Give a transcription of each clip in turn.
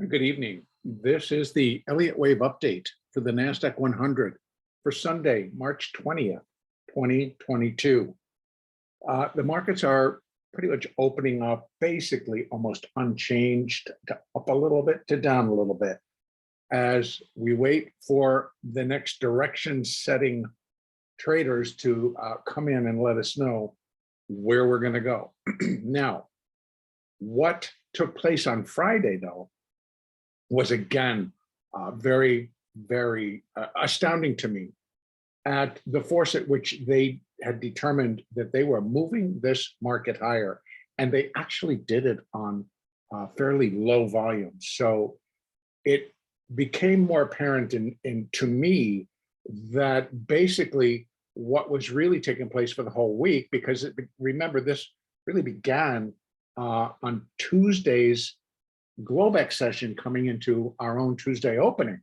Good evening. This is the Elliott Wave update for the NASDAQ 100 for Sunday, March 20th, 2022. The markets are pretty much opening up basically almost unchanged, to up a little bit to down a little bit as we wait for the next direction setting traders to come in and let us know where we're going to go. Now, what took place on Friday, though, was again very astounding to me at the force at which they had determined that they were moving this market higher, and they actually did it on fairly low volumes. So it became more apparent to me that basically what was really taking place for the whole week, because remember, this really began on Tuesday's Globex session coming into our own Tuesday opening.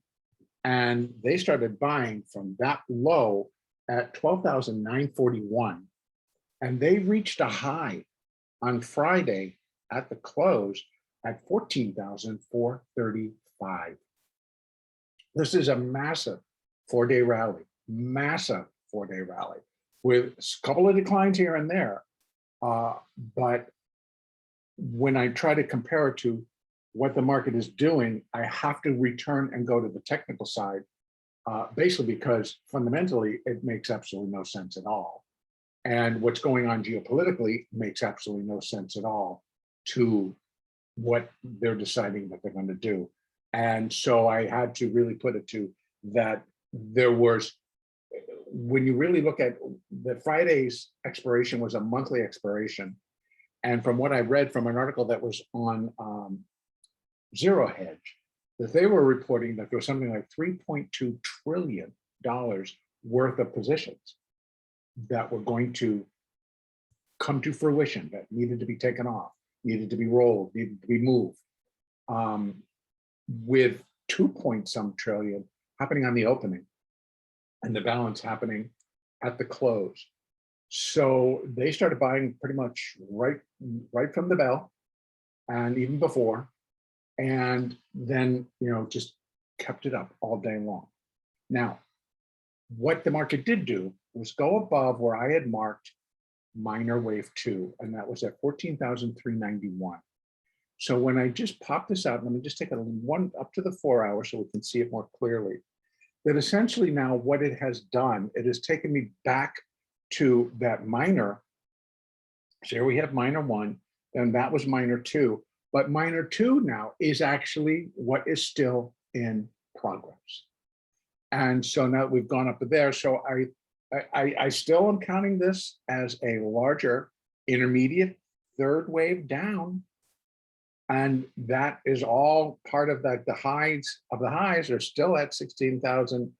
And they started buying from that low at 12,941. And they reached a high on Friday at the close at 14,435. This is a massive four-day rally, with a couple of declines here and there. But when I try to compare it to what the market is doing, I have to return and go to the technical side, basically because fundamentally it makes absolutely no sense at all. And what's going on geopolitically makes absolutely no sense at all to what they're deciding that they're going to do. And so I had to really put it to that there was, when you really look at the Friday's expiration was a monthly expiration. And from what I read from an article that was on Zero Hedge, that they were reporting that there was something like $3.2 trillion worth of positions that were going to come to fruition, that needed to be taken off, needed to be rolled, needed to be moved, with 2 point some trillion happening on the opening and the balance happening at the close. So they started buying pretty much right from the bell, and even before, and then just kept it up all day long. Now, what the market did do was go above where I had marked minor wave 2, and that was at 14,391. So when I just pop this out, let me just take a one up to the 4 hours so we can see it more clearly. That essentially now what it has done, it has taken me back to that minor. So here we have minor 1, and that was minor 2. But minor 2 now is actually what is still in progress. And so now we've gone up to there. So I still am counting this as a larger intermediate third wave down. And that is all part of that. The highs are still at 16,000,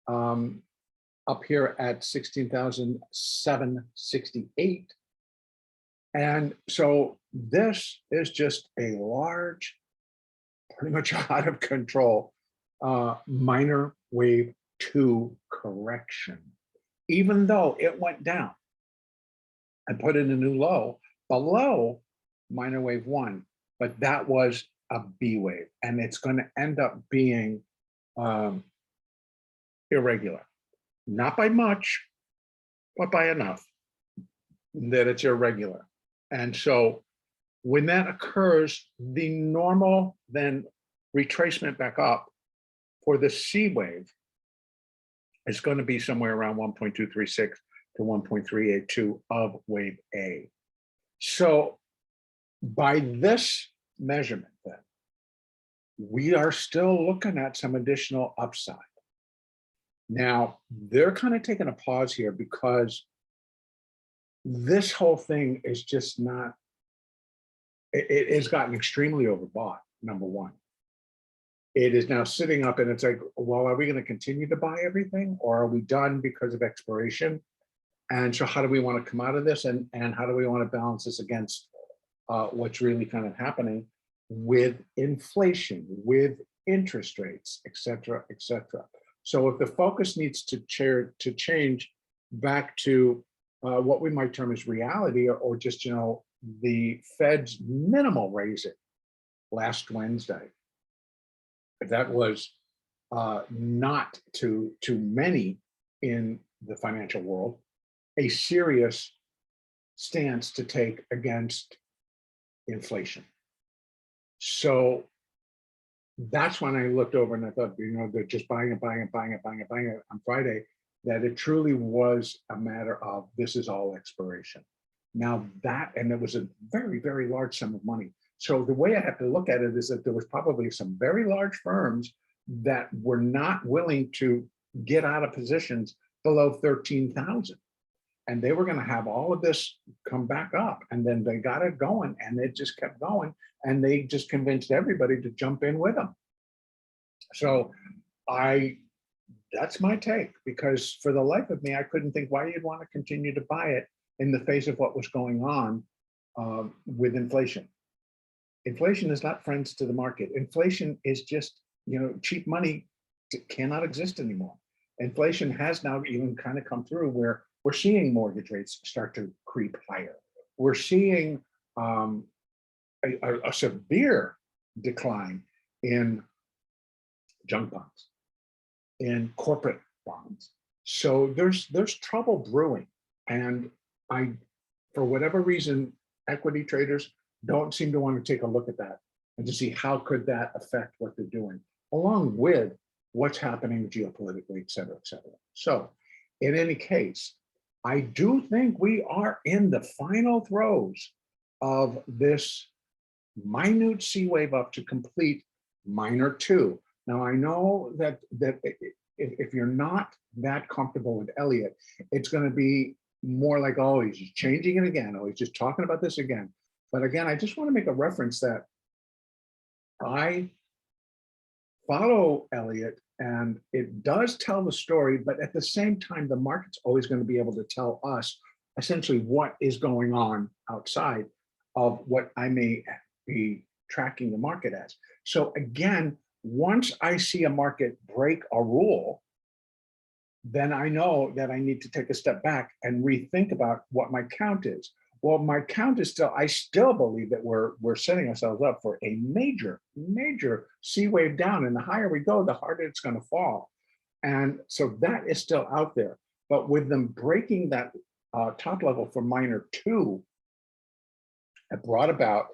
up here at 16,768. And so this is just a large, pretty much out of control, minor wave 2 correction, even though it went down and put in a new low below minor wave 1, but that was a B wave, and it's going to end up being irregular, not by much, but by enough that it's irregular. And so when that occurs, the normal then retracement back up for the C wave is going to be somewhere around 1.236 to 1.382 of wave A. So by this measurement, then, we are still looking at some additional upside. Now, they're kind of taking a pause here because this whole thing is just not, it has gotten extremely overbought, number one. It is now sitting up and it's like, well, are we going to continue to buy everything, or are we done because of expiration? And so how do we want to come out of this, and how do we want to balance this against what's really kind of happening with inflation, with interest rates, et cetera, et cetera. So if the focus needs to change back to what we might term as reality, or just, the Fed's minimal raising last Wednesday, that was not to many in the financial world a serious stance to take against inflation. So that's when I looked over and I thought, they're just buying it, buying it, buying it, buying it, buying it on Friday, that it truly was a matter of this is all expiration. Now and it was a very, very large sum of money. So the way I have to look at it is that there was probably some very large firms that were not willing to get out of positions below 13,000. And they were going to have all of this come back up. And then they got it going and it just kept going. And they just convinced everybody to jump in with them. So that's my take, because for the life of me, I couldn't think why you'd want to continue to buy it in the face of what was going on with inflation. Inflation is not friends to the market. Inflation is just, cheap money cannot exist anymore. Inflation has now even kind of come through where we're seeing mortgage rates start to creep higher. We're seeing a severe decline in junk bonds, in corporate bonds. So there's trouble brewing. And for whatever reason, equity traders don't seem to want to take a look at that and to see how could that affect what they're doing, along with what's happening geopolitically, et cetera, et cetera. So in any case, I do think we are in the final throes of this minute C wave up to complete minor 2. Now, I know that if you're not that comfortable with Elliott, it's going to be more like, oh, he's just changing it again. Oh, he's just talking about this again. But again, I just want to make a reference that I follow Elliott and it does tell the story, but at the same time, the market's always going to be able to tell us essentially what is going on outside of what I may be tracking the market as. So again, once I see a market break a rule, then I know that I need to take a step back and rethink about what my count is. Well, my count is I still believe that we're setting ourselves up for a major, major C wave down. And the higher we go, the harder it's going to fall. And so that is still out there. But with them breaking that top level for minor 2, it brought about,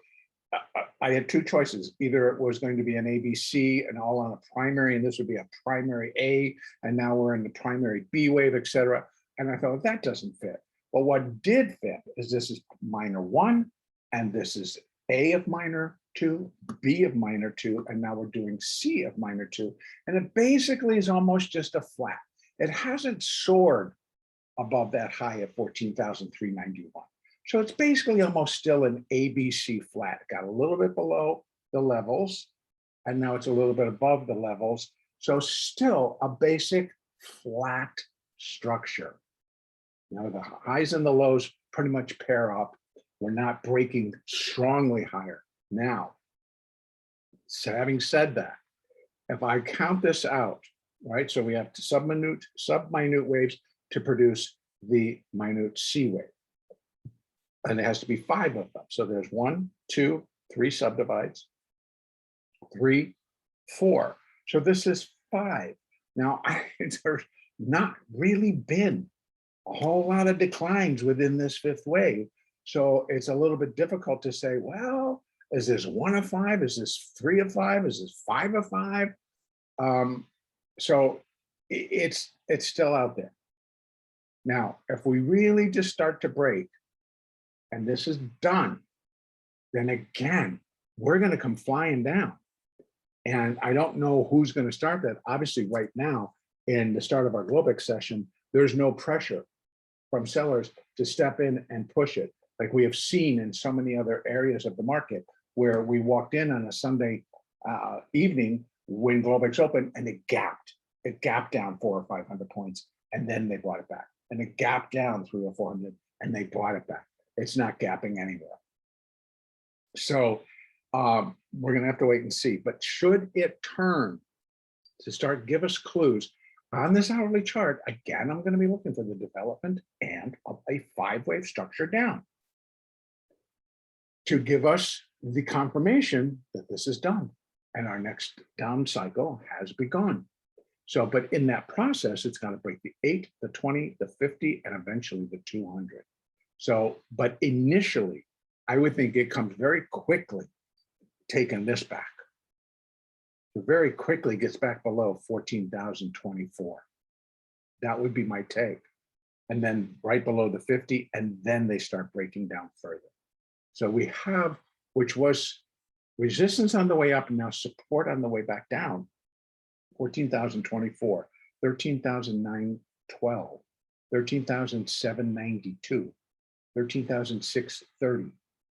I had 2 choices. Either it was going to be an ABC and all on a primary, and this would be a primary A, and now we're in the primary B wave, et cetera. And I thought, that doesn't fit. But what did fit is this is minor 1, and this is A of minor 2, B of minor 2, and now we're doing C of minor 2. And it basically is almost just a flat. It hasn't soared above that high of 14,391. So it's basically almost still an ABC flat. Got a little bit below the levels, and now it's a little bit above the levels. So still a basic flat structure. Now the highs and the lows pretty much pair up. We're not breaking strongly higher. Now, having said that, if I count this out, right, so we have to sub-minute waves to produce the minute C wave. And it has to be 5 of them. So there's 1, 2, 3 subdivides, 3, 4. So this is 5. Now, there's not really been a whole lot of declines within this 5th wave. So it's a little bit difficult to say, well, is this 1 of 5? Is this 3 of 5? Is this 5 of 5? So it's still out there. Now, if we really just start to break, and this is done, then again, we're going to come flying down. And I don't know who's going to start that. Obviously, right now, in the start of our Globex session, there's no pressure from sellers to step in and push it, like we have seen in so many other areas of the market, where we walked in on a Sunday evening when Globex opened, and it gapped. It gapped down 400 or 500 points, and then they brought it back. And it gapped down 300 or 400, and they brought it back. It's not gapping anywhere. So we're going to have to wait and see. But should it turn to start give us clues on this hourly chart, again, I'm going to be looking for the development and of a 5-wave structure down to give us the confirmation that this is done. and our next down cycle has begun. So, but in that process, it's got to break the 8, the 20, the 50, and eventually the 200. So, but initially, I would think it comes very quickly taking this back. It very quickly gets back below 14,024. That would be my take. And then right below the 50, and then they start breaking down further. So we have, which was resistance on the way up and now support on the way back down, 14,024, 13,912, 13,792, 13,630.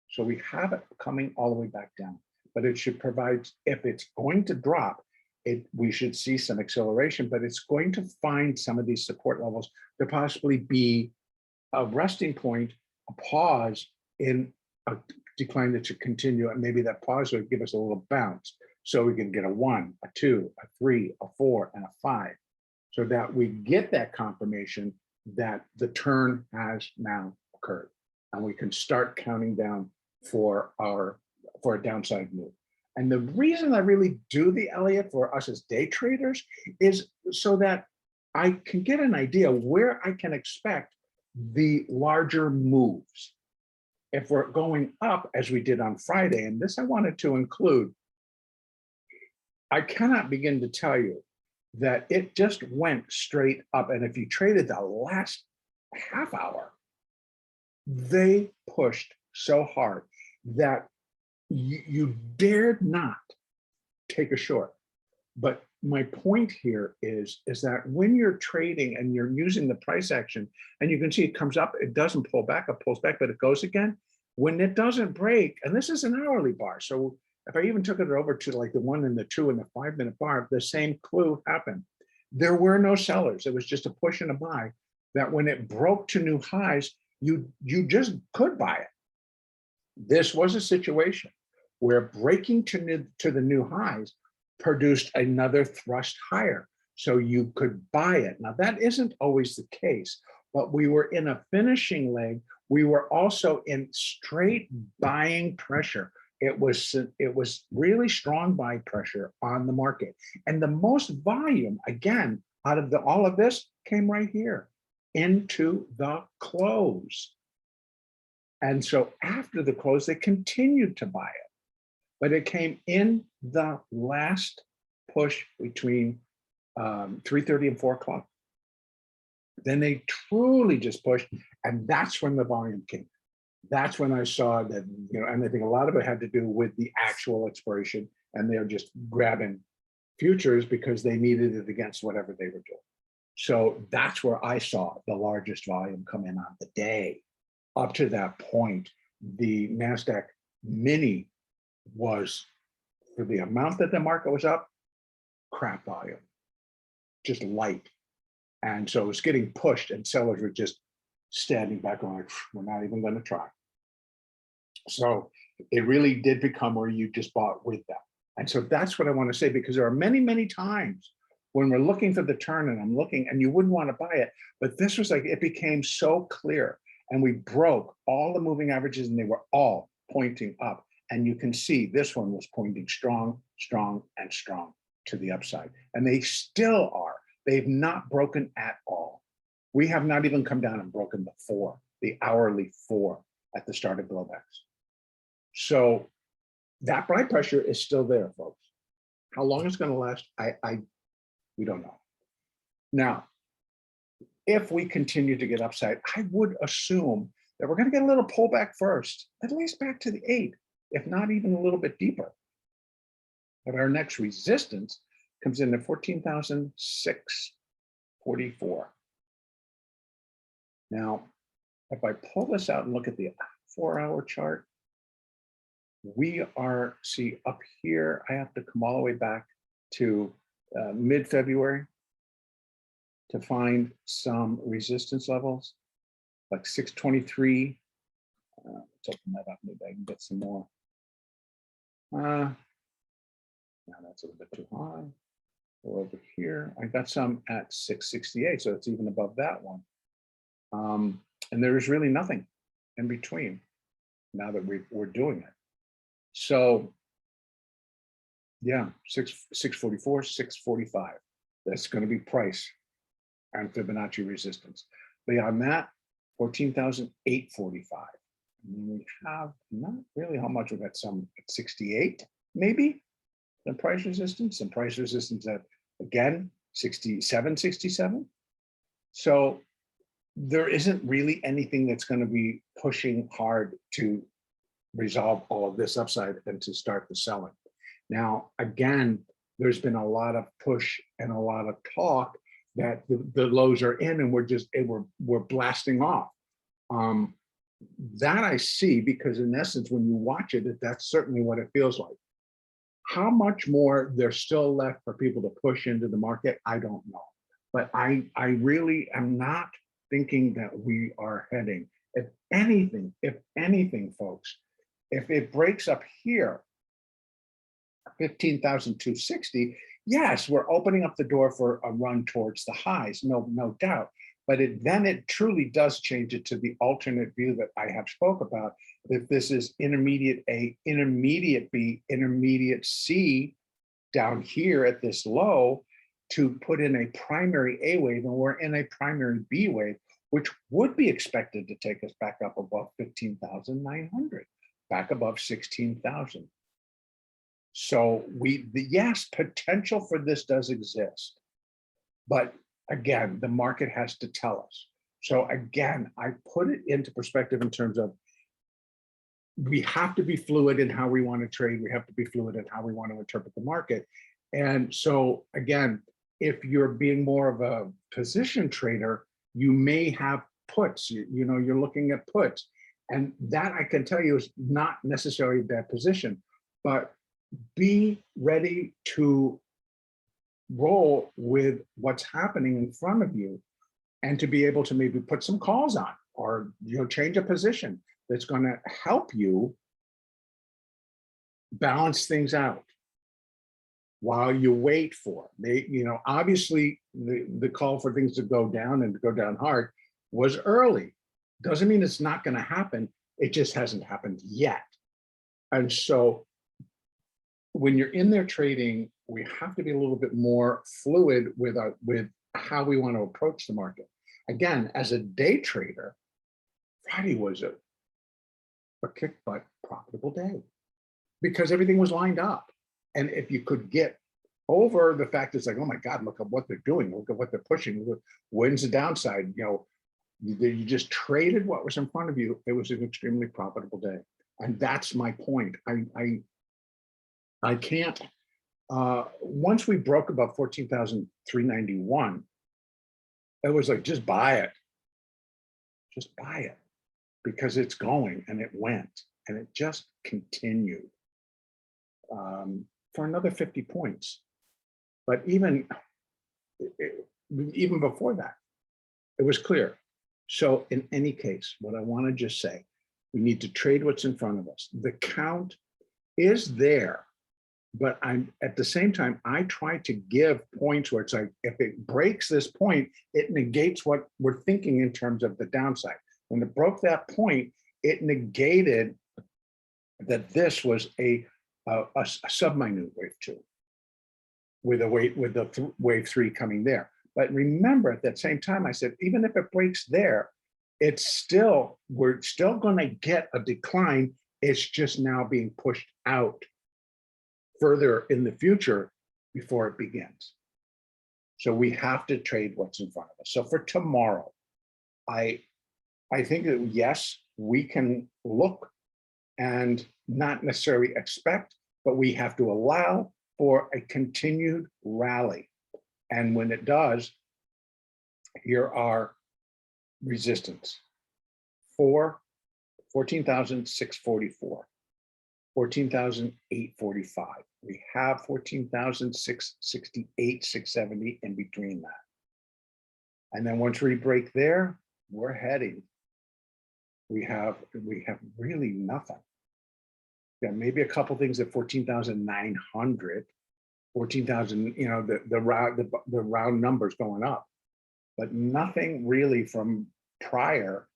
So we have it coming all the way back down, but it should provide, if it's going to drop, we should see some acceleration, but it's going to find some of these support levels to possibly be a resting point, a pause in a decline that should continue, and maybe that pause would give us a little bounce, so we can get a 1, a 2, a 3, a 4, and a 5, so that we get that confirmation that the turn has now occurred, and we can start counting down for a downside move. And the reason I really do the Elliott for us as day traders is so that I can get an idea where I can expect the larger moves. If we're going up as we did on Friday, and this I wanted to include, I cannot begin to tell you that it just went straight up. And if you traded the last half hour, they pushed so hard that you dared not take a short. But my point here is that when you're trading and you're using the price action, and you can see it comes up, it doesn't pull back, it pulls back, but it goes again. When it doesn't break, and this is an hourly bar, so if I even took it over to like the 1 and the 2 and the 5-minute bar, the same clue happened. There were no sellers. It was just a push and a buy, that when it broke to new highs, you just could buy it. This was a situation where breaking to the new highs produced another thrust higher, so you could buy it. Now, that isn't always the case, but we were in a finishing leg. We were also in straight buying pressure. It was really strong buy pressure on the market. And the most volume, again, out of all of this came right here into the close. And so after the close, they continued to buy it, but it came in the last push between 3:30 and 4 o'clock. Then they truly just pushed, and that's when the volume came. That's when I saw that, and I think a lot of it had to do with the actual expiration, and they're just grabbing futures because they needed it against whatever they were doing. So that's where I saw the largest volume come in on the day. Up to that point, the NASDAQ mini was, for the amount that the market was up, crap volume, just light. And so it was getting pushed, and sellers were just standing back going, we're not even going to try. So it really did become where you just bought with them. And so that's what I want to say, because there are many, many times when we're looking for the turn and I'm looking and you wouldn't want to buy it, but this was like, it became so clear, and we broke all the moving averages and they were all pointing up. And you can see this one was pointing strong, strong, and strong to the upside. And they still are. They've not broken at all. We have not even come down and broken the 4, the hourly 4 at the start of Globex. So that buy pressure is still there, folks. How long it's going to last, we don't know. Now, if we continue to get upside, I would assume that we're going to get a little pullback first, at least back to the 8, if not even a little bit deeper. But our next resistance comes in at 14,644. Now, if I pull this out and look at the 4-hour chart, we are, see up here, I have to come all the way back to mid-February to find some resistance levels, like 623. Let's open that up, maybe I can get some more. Now that's a little bit too high. Go over here, I got some at 668, so it's even above that one. And there is really nothing in between now that we're doing it. So Yeah, 644, 645. That's going to be price and Fibonacci resistance. Beyond that, 14,845. And then we have not really how much we got, some at 68, maybe, the price resistance, and price resistance at, again, 67, 67. So there isn't really anything that's going to be pushing hard to resolve all of this upside and to start the selling. Now, again, there's been a lot of push and a lot of talk that the lows are in and we're blasting off. That I see, because in essence, when you watch it, that's certainly what it feels like. How much more there's still left for people to push into the market, I don't know. But I really am not thinking that we are heading. If anything, folks, if it breaks up here, 15,260, yes, we're opening up the door for a run towards the highs, no doubt. But then it truly does change it to the alternate view that I have spoke about. If this is intermediate A, intermediate B, intermediate C down here at this low, to put in a primary A wave, and we're in a primary B wave, which would be expected to take us back up above 15,900, back above 16,000. So yes, potential for this does exist, but again, the market has to tell us. So again, I put it into perspective in terms of we have to be fluid in how we want to trade. We have to be fluid in how we want to interpret the market. And so again, if you're being more of a position trader, you may have puts, you're looking at puts. And that I can tell you is not necessarily a bad position, but be ready to roll with what's happening in front of you and to be able to maybe put some calls on or change a position that's going to help you balance things out while you wait for obviously the call for things to go down and to go down hard was early. Doesn't mean it's not going to happen. It just hasn't happened yet. And so when you're in there trading, we have to be a little bit more fluid with how we want to approach the market. Again, as a day trader, Friday was a kick butt profitable day because everything was lined up. And if you could get over the fact it's like, oh my God, look at what they're doing, look at what they're pushing, when's the downside, you just traded what was in front of you. It was an extremely profitable day. And that's my point. I can't, once we broke above 14,391, it was like, just buy it, because it's going, and it went, and it just continued for another 50 points. But even before that, it was clear. So in any case, what I want to just say, we need to trade what's in front of us. The count is there, but at the same time, I try to give points where it's like, if it breaks this point, it negates what we're thinking in terms of the downside. When it broke that point, it negated that this was a subminute wave 2 with the wave 3 coming there. But remember, at that same time, I said, even if it breaks there, we're still going to get a decline. It's just now being pushed out further in the future before it begins. So we have to trade what's in front of us. So for tomorrow, I think that yes, we can look and not necessarily expect, but we have to allow for a continued rally. And when it does, here are resistance: 14,644, 14,845. We have 14,668, 670 in between that. And then once we break there, we're heading. We have really nothing. Yeah, maybe a couple things at 14,900, 14,000, the round numbers going up, but nothing really from prior.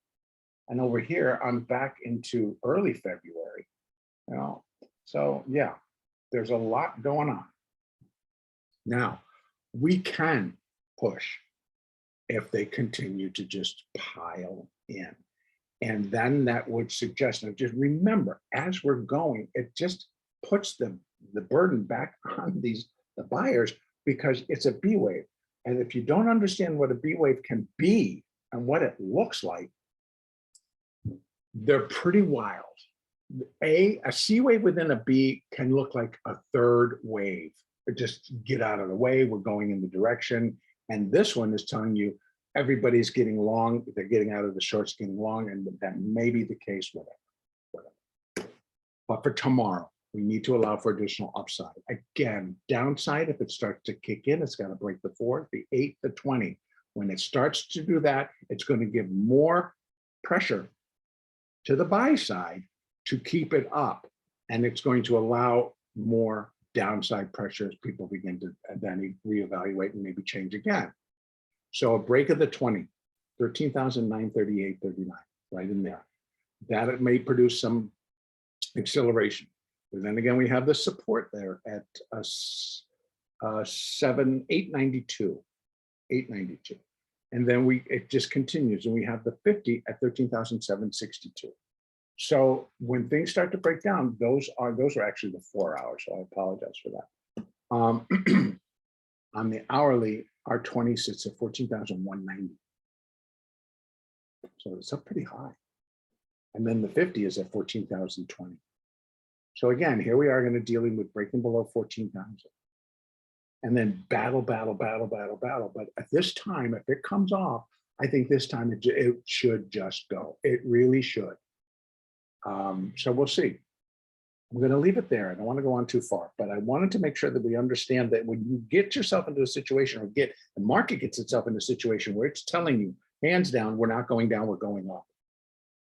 And over here, I'm back into early February. So yeah, there's a lot going on. Now, we can push if they continue to just pile in. And then that would suggest, now just remember, as we're going, it just puts the burden back on the buyers, because it's a B wave. And if you don't understand what a B wave can be and what it looks like, they're pretty wild. A C wave within a B can look like a third wave. Just get out of the way, we're going in the direction. And this one is telling you everybody's getting long, they're getting out of the shorts, getting long, and that may be the case, whatever. But for tomorrow, we need to allow for additional upside. Again, downside, if it starts to kick in, it's got to break the 4, the 8, the 20. When it starts to do that, it's going to give more pressure to the buy side to keep it up. And it's going to allow more downside pressure as people begin to then reevaluate and maybe change again. So a break of the 20, 13,938.39, right in there. That it may produce some acceleration. But then again, we have the support there at 892. And then it just continues, and we have the 50 at 13,762. So when things start to break down, those are actually the 4 hours. So I apologize for that. On the hourly, our 20 sits at 14,190. So it's up pretty high. And then the 50 is at 14,020. So again, here we are going to dealing with breaking below 14,000. And then battle. But at this time, if it comes off, I think this time it should just go. It really should. So we'll see. I'm going to leave it there. I don't want to go on too far, but I wanted to make sure that we understand that when you get yourself into a situation, or the market gets itself into a situation where it's telling you, hands down, we're not going down, we're going up.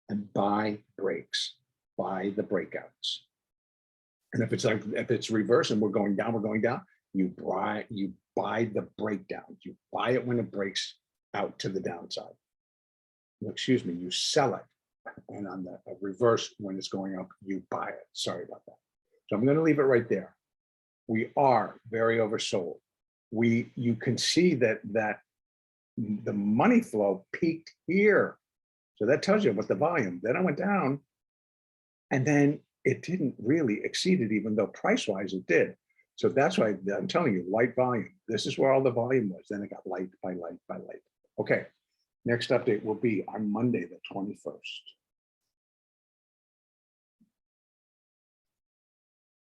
And buy breaks, buy the breakouts. And if it's reverse and we're going down, you buy the breakdowns. You buy it when it breaks out to the downside. Excuse me, you sell it. And on the reverse, when it's going up, you buy it. Sorry about that. So I'm going to leave it right there. We are very oversold. You can see that the money flow peaked here. So that tells you about the volume. Then I went down, and then it didn't really exceed it, even though price-wise it did. So that's why I'm telling you, light volume. This is where all the volume was. Then it got light by light by light. Okay, next update will be on Monday, the 21st.